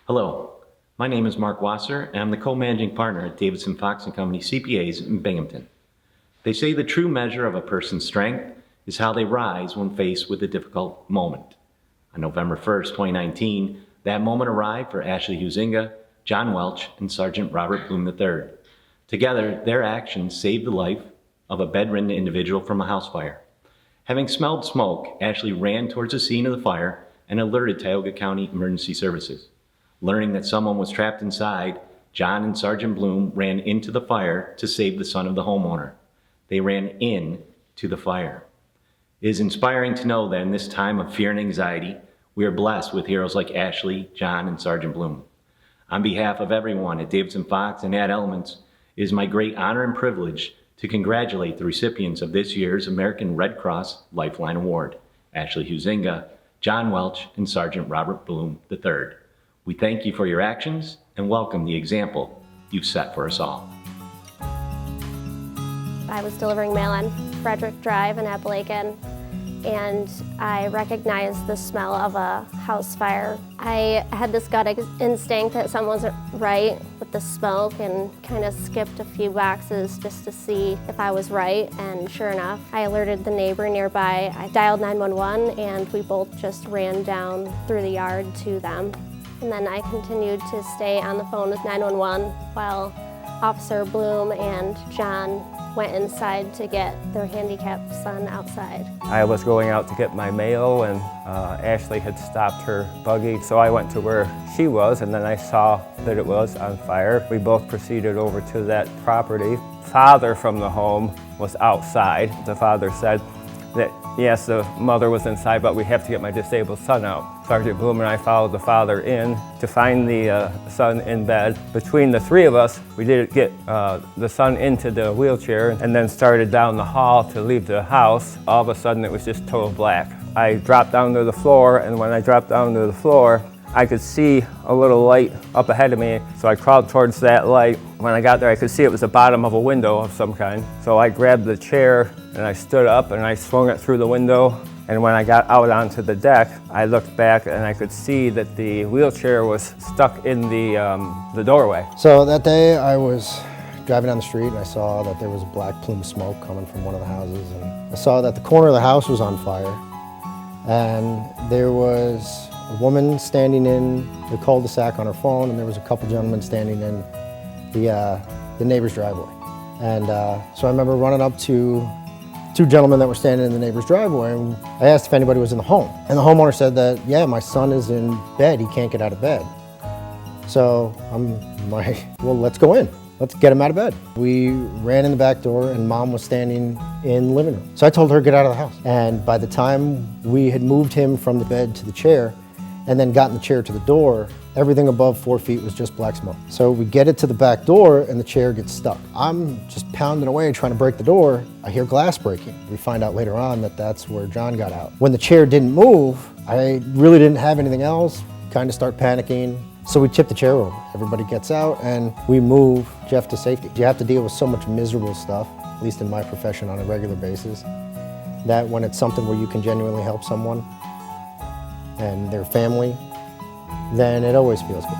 Hello, my name is Mark Wasser, and I'm the co-managing partner at Davidson Fox & Company CPAs in Binghamton. They say the true measure of a person's strength is how they rise when faced with a difficult moment. On November 1st, 2019, that moment arrived for Ashley Huizinga, John Welch, and Sergeant Robert Bloom III. Together, their actions saved the life of a bedridden individual from a house fire. Having smelled smoke, Ashley ran towards the scene of the fire and alerted Tioga County Emergency Services. Learning that someone was trapped inside, John and Sergeant Bloom ran into the fire to save the son of the homeowner. They ran in to the fire. It is inspiring to know that in this time of fear and anxiety, we are blessed with heroes like Ashley, John, and Sergeant Bloom. On behalf of everyone at Davidson Fox and at Elements, it is my great honor and privilege to congratulate the recipients of this year's American Red Cross Lifeline Award, Ashley Huizinga, John Welch, and Sergeant Robert Bloom III. We thank you for your actions and welcome the example you've set for us all. I was delivering mail on Frederick Drive in Appalachian, and I recognized the smell of a house fire. I had this gut instinct that something wasn't right with the smoke and kind of skipped a few boxes just to see if I was right, and sure enough, I alerted the neighbor nearby. I dialed 911 and we both just ran down through the yard to them. And then I continued to stay on the phone with 911 while Officer Bloom and John went inside to get their handicapped son outside. I was going out to get my mail, and Ashley had stopped her buggy, so I went to where she was, and then I saw that it was on fire. We both proceeded over to that property. Father from the home was outside. The father said that yes, the mother was inside, but we have to get my disabled son out. Sergeant Bloom and I followed the father in to find the son in bed. Between the three of us, we did get the son into the wheelchair and then started down the hall to leave the house. All of a sudden, it was just total black. I dropped down to the floor, and when I dropped down to the floor, I could see a little light up ahead of me, so I crawled towards that light. When I got there, I could see it was the bottom of a window of some kind. So I grabbed the chair and I stood up and I swung it through the window. And when I got out onto the deck, I looked back and I could see that the wheelchair was stuck in the doorway. So that day I was driving down the street and I saw that there was a black plume of smoke coming from one of the houses. And I saw that the corner of the house was on fire. And there was a woman standing in the cul-de-sac on her phone, and there was a couple gentlemen standing in the neighbor's driveway. And so I remember running up to two gentlemen that were standing in the neighbor's driveway, and I asked if anybody was in the home. And the homeowner said that, yeah, my son is in bed, he can't get out of bed. So I'm like, well, let's go in. Let's get him out of bed. We ran in the back door and Mom was standing in the living room. So I told her, get out of the house. And by the time we had moved him from the bed to the chair and then gotten the chair to the door, everything above 4 feet was just black smoke. So we get it to the back door and the chair gets stuck. I'm just pounding away trying to break the door. I hear glass breaking. We find out later on that that's where John got out. When the chair didn't move, I really didn't have anything else, kind of start panicking. So we tip the chair over. Everybody gets out and we move Jeff to safety. You have to deal with so much miserable stuff, at least in my profession on a regular basis, that when it's something where you can genuinely help someone and their family, then it always feels good.